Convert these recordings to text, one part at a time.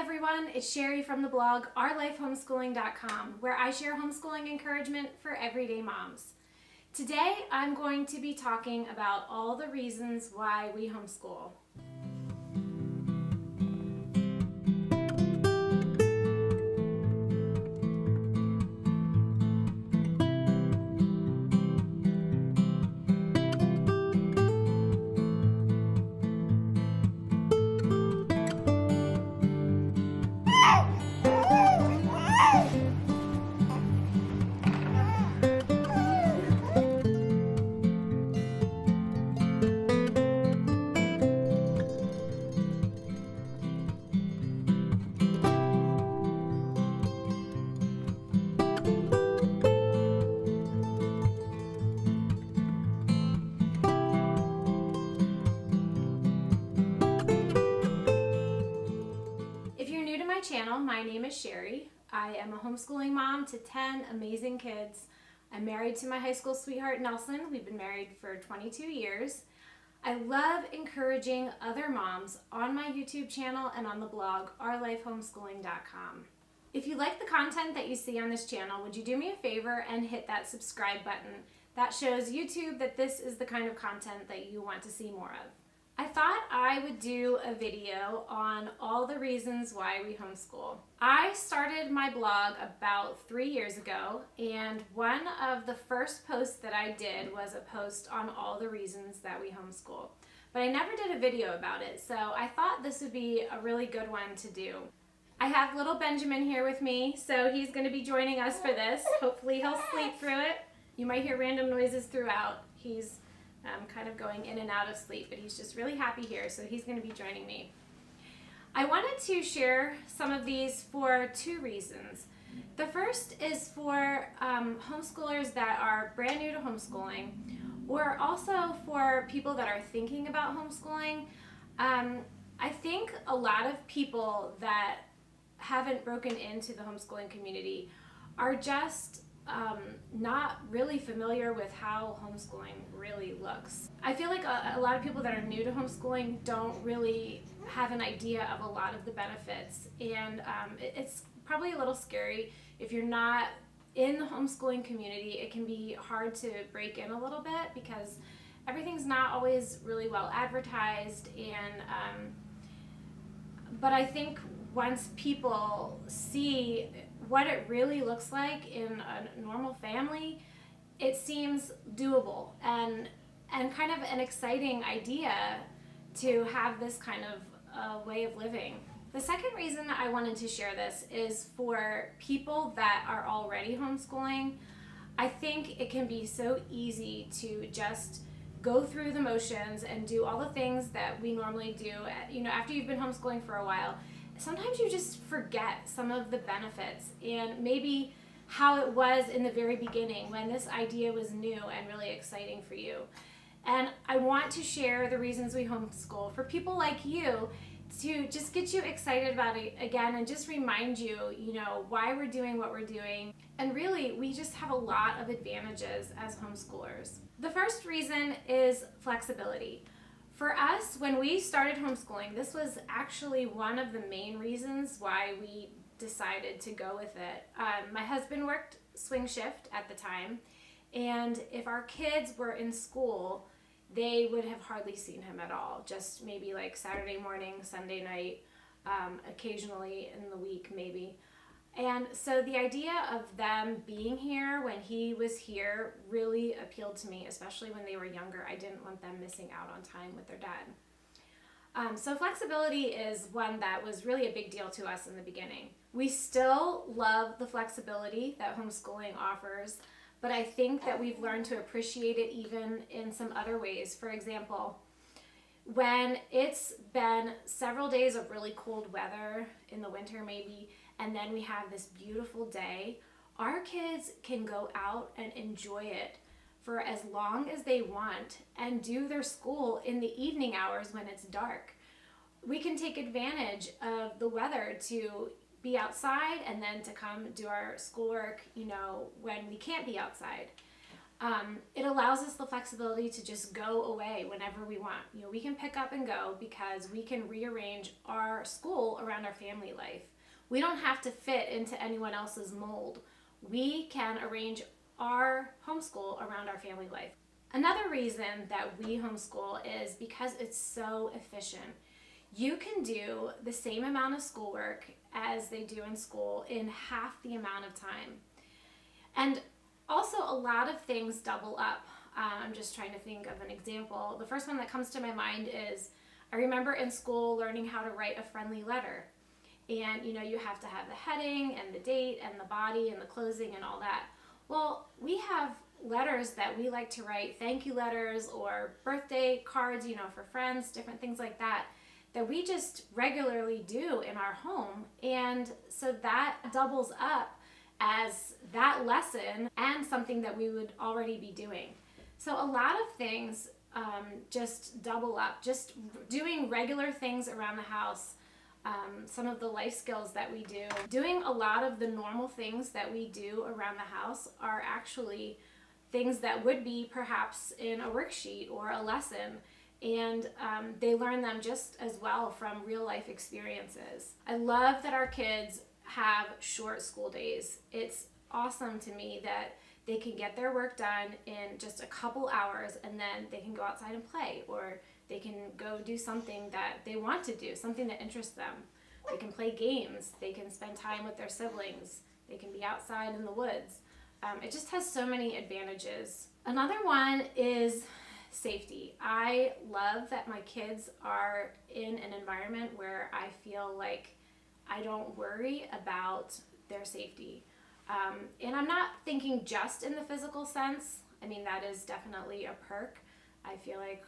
everyone, it's Sherry from the blog OurLifeHomeschooling.com, where I share homeschooling encouragement for everyday moms. Today I'm going to be talking about all the reasons why we homeschool. If you're new to my channel, my name is Sherry. I am a homeschooling mom to 10 amazing kids. I'm married to my high school sweetheart, Nelson. We've been married for 22 years. I love encouraging other moms on my YouTube channel and on the blog, OurLifeHomeschooling.com. If you like the content that you see on this channel, would you do me a favor and hit that subscribe button? That shows YouTube that this is the kind of content that you want to see more of. I thought I would do a video on all the reasons why we homeschool. I started my blog about 3 years ago, and one of the first posts that I did was a post on all the reasons that we homeschool. But I never did a video about it, so I thought this would be a really good one to do. I have little Benjamin here with me, so he's going to be joining us for this. Hopefully he'll sleep through it. You might hear random noises throughout. He's kind of going in and out of sleep, but he's just really happy here, so he's going to be joining me. I wanted to share some of these for two reasons. The first is for homeschoolers that are brand new to homeschooling, or also for people that are thinking about homeschooling. I think a lot of people that haven't broken into the homeschooling community are just not really familiar with how homeschooling really looks. I feel like a lot of people that are new to homeschooling don't really have an idea of a lot of the benefits, and it's probably a little scary. If you're not in the homeschooling community, it can be hard to break in a little bit because everything's not always really well advertised, and but I think once people see what it really looks like in a normal family, it seems doable and kind of an exciting idea to have this kind of way of living. The second reason I wanted to share this is for people that are already homeschooling. I think it can be so easy to just go through the motions and do all the things that we normally do, after you've been homeschooling for a while. Sometimes you just forget some of the benefits and maybe how it was in the very beginning when this idea was new and really exciting for you. And I want to share the reasons we homeschool for people like you to just get you excited about it again and just remind you, why we're doing what we're doing. And really, we just have a lot of advantages as homeschoolers. The first reason is flexibility. For us, when we started homeschooling, this was actually one of the main reasons why we decided to go with it. My husband worked swing shift at the time, and if our kids were in school, they would have hardly seen him at all, just maybe like Saturday morning, Sunday night, occasionally in the week maybe. And so the idea of them being here when he was here really appealed to me, especially when they were younger. I didn't want them missing out on time with their dad. So flexibility is one that was really a big deal to us in the beginning. We still love the flexibility that homeschooling offers, but I think that we've learned to appreciate it even in some other ways. For example, when it's been several days of really cold weather in the winter maybe, and then we have this beautiful day, our kids can go out and enjoy it for as long as they want and do their school in the evening hours when it's dark. We can take advantage of the weather to be outside and then to come do our schoolwork, when we can't be outside. It allows us the flexibility to just go away whenever we want. We can pick up and go because we can rearrange our school around our family life. We don't have to fit into anyone else's mold. We can arrange our homeschool around our family life. Another reason that we homeschool is because it's so efficient. You can do the same amount of schoolwork as they do in school in half the amount of time. And also, a lot of things double up. I'm just trying to think of an example. The first one that comes to my mind is, I remember in school learning how to write a friendly letter. And you have to have the heading and the date and the body and the closing and all that. Well, we have letters that we like to write, thank you letters or birthday cards, for friends, different things like that we just regularly do in our home. And so that doubles up as that lesson and something that we would already be doing. So a lot of things just double up. Just doing regular things around the house, some of the life skills that we do, doing a lot of the normal things that we do around the house are actually things that would be perhaps in a worksheet or a lesson. And they learn them just as well from real life experiences. I love that our kids have short school days. It's awesome to me that they can get their work done in just a couple hours and then they can go outside and play, or they can go do something that they want to do, something that interests them. They can play games, they can spend time with their siblings, they can be outside in the woods. It just has so many advantages. Another one is safety. I love that my kids are in an environment where I feel like I don't worry about their safety. And I'm not thinking just in the physical sense. I mean, that is definitely a perk. I feel like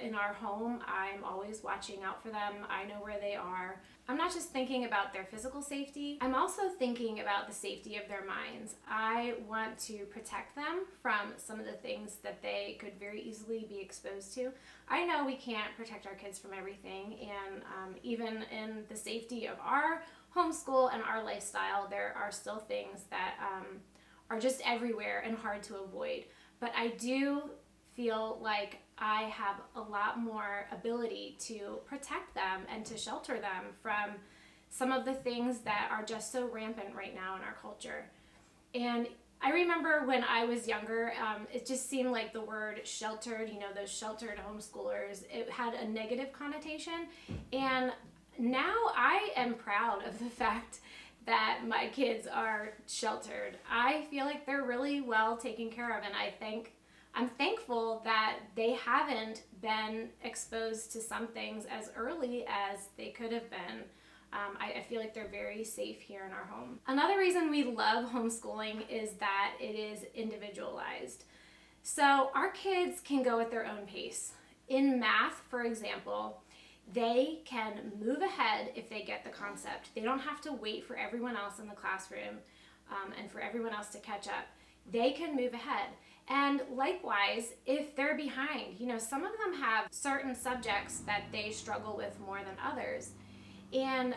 in our home, I'm always watching out for them. I know where they are. I'm not just thinking about their physical safety. I'm also thinking about the safety of their minds. I want to protect them from some of the things that they could very easily be exposed to. I know we can't protect our kids from everything, and even in the safety of our homeschool and our lifestyle, there are still things that are just everywhere and hard to avoid. But I do feel like I have a lot more ability to protect them and to shelter them from some of the things that are just so rampant right now in our culture. And I remember when I was younger, it just seemed like the word sheltered, those sheltered homeschoolers, it had a negative connotation. And now I am proud of the fact that my kids are sheltered. I feel like they're really well taken care of, and I'm thankful that they haven't been exposed to some things as early as they could have been. I feel like they're very safe here in our home. Another reason we love homeschooling is that it is individualized. So our kids can go at their own pace. In math, for example, they can move ahead if they get the concept. They don't have to wait for everyone else in the classroom and for everyone else to catch up. They can move ahead. And likewise, if they're behind, some of them have certain subjects that they struggle with more than others. And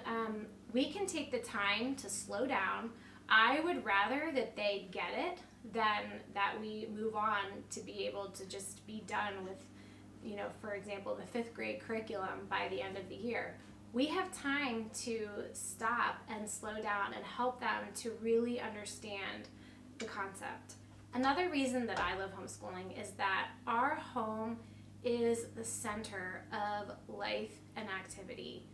we can take the time to slow down. I would rather that they get it than that we move on to be able to just be done with, for example, the 5th grade curriculum by the end of the year. We have time to stop and slow down and help them to really understand the concept. Another reason that I love homeschooling is that our home is the center of life and activity.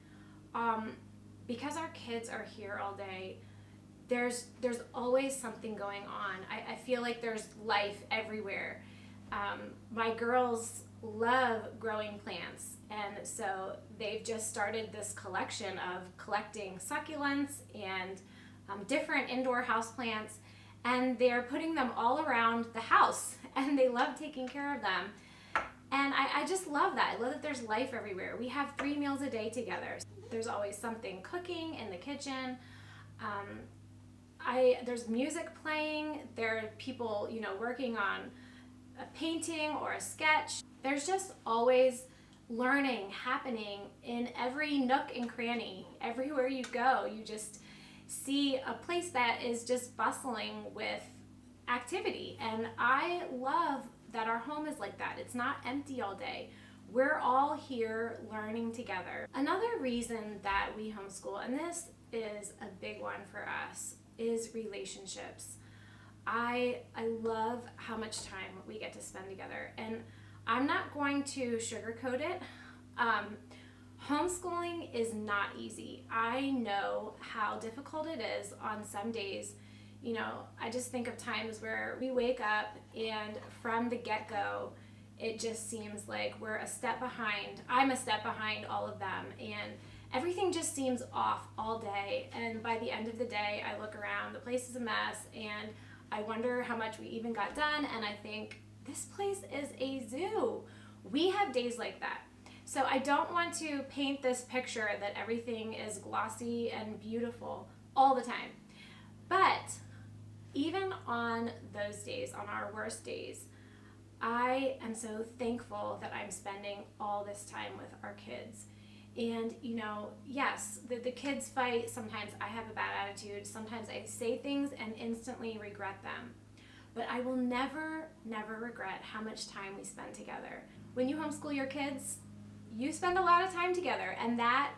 Because our kids are here all day, there's always something going on. I feel like there's life everywhere. My girls love growing plants, and so they've just started this collection of collecting succulents and different indoor houseplants. And they're putting them all around the house, and they love taking care of them. And I just love that. I love that there's life everywhere. We have 3 meals a day together. There's always something cooking in the kitchen. There's music playing. There are people, working on a painting or a sketch. There's just always learning happening in every nook and cranny. Everywhere you go, you just see a place that is just bustling with activity. And I love that our home is like that. It's not empty all day. We're all here learning together. Another reason that we homeschool, and this is a big one for us, is relationships. I love how much time we get to spend together, and I'm not going to sugarcoat it. Homeschooling is not easy. I know how difficult it is on some days. You know, I just think of times where we wake up and from the get-go, it just seems like we're a step behind. I'm a step behind all of them, and everything just seems off all day. And by the end of the day, I look around, the place is a mess, and I wonder how much we even got done, and I think, this place is a zoo. We have days like that. So I don't want to paint this picture that everything is glossy and beautiful all the time. But even on those days, on our worst days, I am so thankful that I'm spending all this time with our kids. And, you know, yes, the kids fight. Sometimes I have a bad attitude. Sometimes I say things and instantly regret them. But I will never, never regret how much time we spend together. When you homeschool your kids, you spend a lot of time together, and that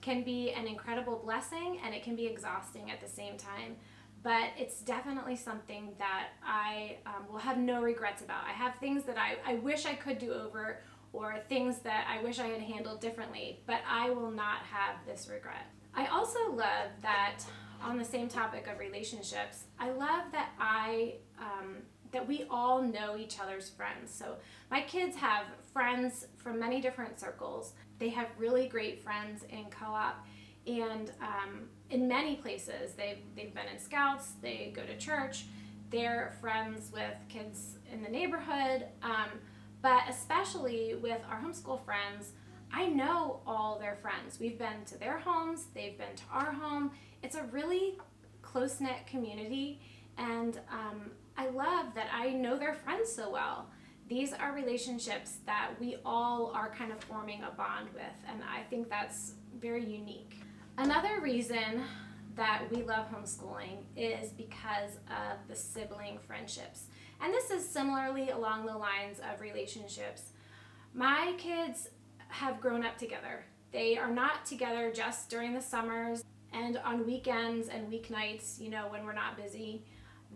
can be an incredible blessing, and it can be exhausting at the same time. But it's definitely something that I will have no regrets about. I have things that I wish I could do over, or things that I wish I had handled differently, but I will not have this regret. I also love that, on the same topic of relationships, I love that that we all know each other's friends. So my kids have friends from many different circles. They have really great friends in co-op, and in many places. They've been in Scouts, they go to church, they're friends with kids in the neighborhood, but especially with our homeschool friends, I know all their friends. We've been to their homes, they've been to our home. It's a really close-knit community, and I love that I know their friends so well. These are relationships that we all are kind of forming a bond with, and I think that's very unique. Another reason that we love homeschooling is because of the sibling friendships. And this is similarly along the lines of relationships. My kids have grown up together. They are not together just during the summers and on weekends and weeknights, you know, when we're not busy.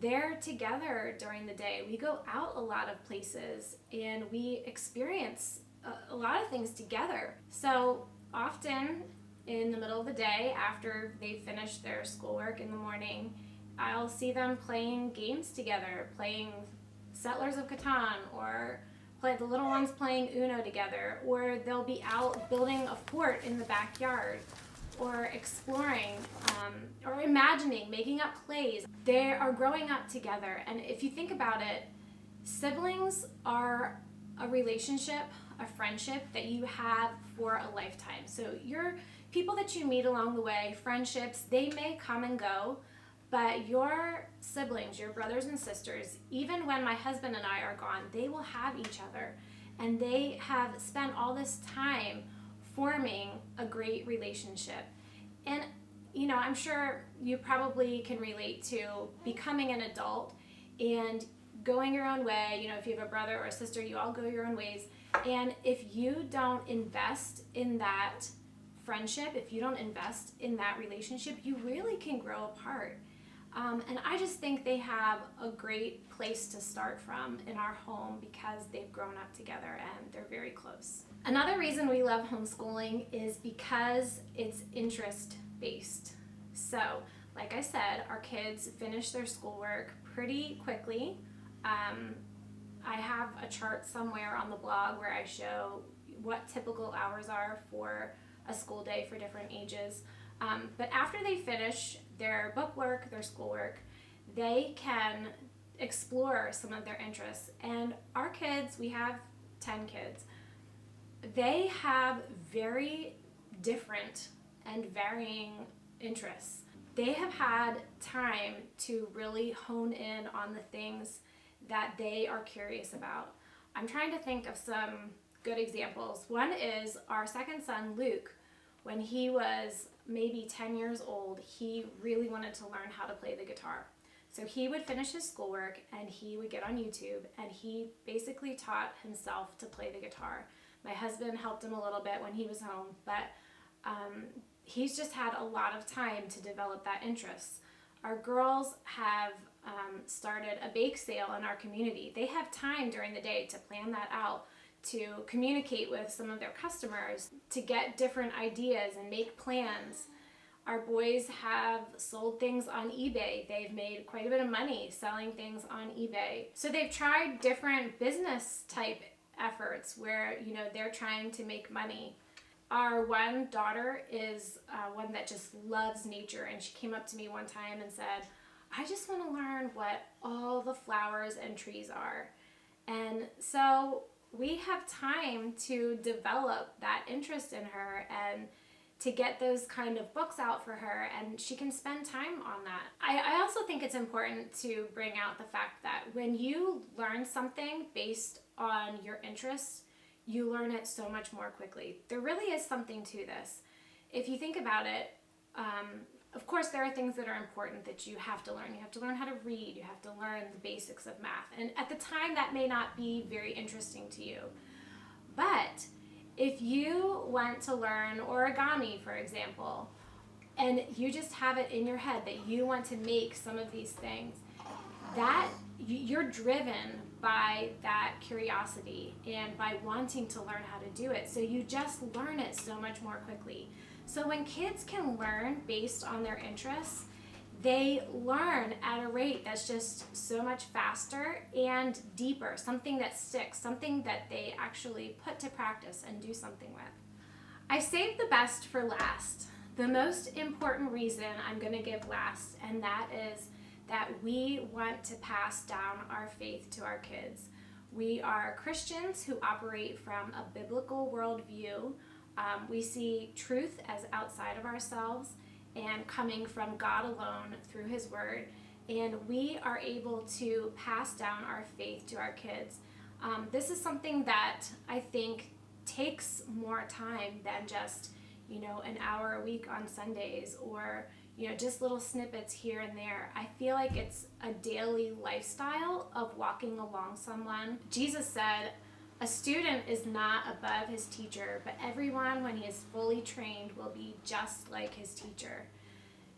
They're together during the day. We go out a lot of places and we experience a lot of things together. So often in the middle of the day, after they finish their schoolwork in the morning, I'll see them playing games together, playing Settlers of Catan, or the little ones playing Uno together, or they'll be out building a fort in the backyard, or exploring, or imagining, making up plays. They are growing up together, and if you think about it, siblings are a relationship, a friendship that you have for a lifetime. So your people that you meet along the way, friendships, they may come and go, but your siblings, your brothers and sisters, even when my husband and I are gone, they will have each other, and they have spent all this time forming a great relationship. And you know, I'm sure you probably can relate to becoming an adult and going your own way. You know, if you have a brother or a sister, you all go your own ways. And if you don't invest in that friendship, if you don't invest in that relationship, you really can grow apart. And I just think they have a great place to start from in our home because they've grown up together and they're very close. Another reason we love homeschooling is because it's interest-based. So, like I said, our kids finish their schoolwork pretty quickly. I have a chart somewhere on the blog where I show what typical hours are for a school day for different ages. But after they finish their book work, their schoolwork, they can explore some of their interests. And our kids, we have 10 kids, they have very different and varying interests. They have had time to really hone in on the things that they are curious about. I'm trying to think of some good examples. One is our second son, Luke. When he was maybe 10 years old, he really wanted to learn how to play the guitar. So he would finish his schoolwork and he would get on YouTube and he basically taught himself to play the guitar. My husband helped him a little bit when he was home, but he's just had a lot of time to develop that interest. Our girls have started a bake sale in our community. They have time during the day to plan that out, to communicate with some of their customers, to get different ideas and make plans. Our boys have sold things on eBay. They've made quite a bit of money selling things on eBay. So they've tried different business type efforts where, they're trying to make money. Our one daughter is one that just loves nature, and she came up to me one time and said, I just want to learn what all the flowers and trees are. And so we have time to develop that interest in her and to get those kind of books out for her, and she can spend time on that. I also think it's important to bring out the fact that when you learn something based on your interests, you learn it so much more quickly. There really is something to this. If you think about it, of course there are things that are important that you have to learn. You have to learn how to read, you have to learn the basics of math, and at the time that may not be very interesting to you. But if you want to learn origami, for example, and you just have it in your head that you want to make some of these things, that you're driven by that curiosity and by wanting to learn how to do it. So you just learn it so much more quickly. So when kids can learn based on their interests, they learn at a rate that's just so much faster and deeper, something that sticks, something that they actually put to practice and do something with. I saved the best for last. The most important reason I'm going to give last, and that is that we want to pass down our faith to our kids. We are Christians who operate from a biblical worldview. We see truth as outside of ourselves and coming from God alone through His Word. And we are able to pass down our faith to our kids. This is something that I think takes more time than just, an hour a week on Sundays or, just little snippets here and there. I feel like it's a daily lifestyle of walking along someone. Jesus said, a student is not above his teacher, but everyone, when he is fully trained, will be just like his teacher.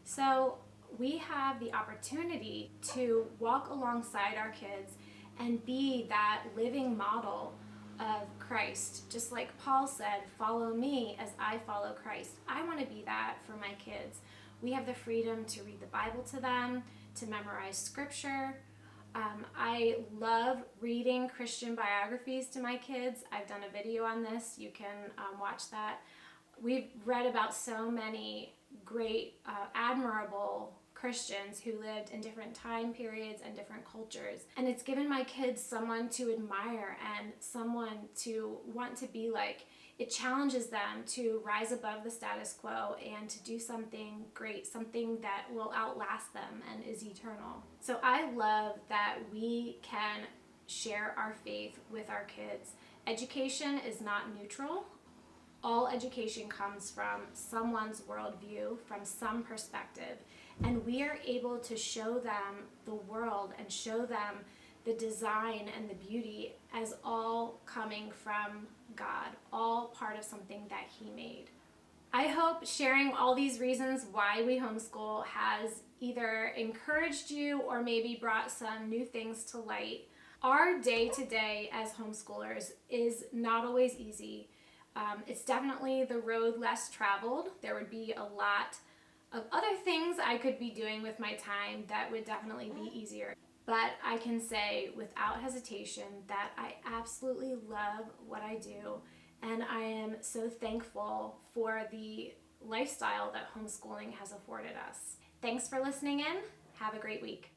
So we have the opportunity to walk alongside our kids and be that living model of Christ. Just like Paul said, follow me as I follow Christ. I want to be that for my kids. We have the freedom to read the Bible to them, to memorize scripture. I love reading Christian biographies to my kids. I've done a video on this. You can watch that. We've read about so many great, admirable Christians who lived in different time periods and different cultures. And it's given my kids someone to admire and someone to want to be like. It challenges them to rise above the status quo and to do something great, something that will outlast them and is eternal. So I love that we can share our faith with our kids. Education is not neutral. All education comes from someone's worldview, from some perspective, and we are able to show them the world and show them the design and the beauty as all coming from God, all part of something that He made. I hope sharing all these reasons why we homeschool has either encouraged you or maybe brought some new things to light. Our day-to-day as homeschoolers is not always easy. It's definitely the road less traveled. There would be a lot of other things I could be doing with my time that would definitely be easier. But I can say without hesitation that I absolutely love what I do, and I am so thankful for the lifestyle that homeschooling has afforded us. Thanks for listening in. Have a great week.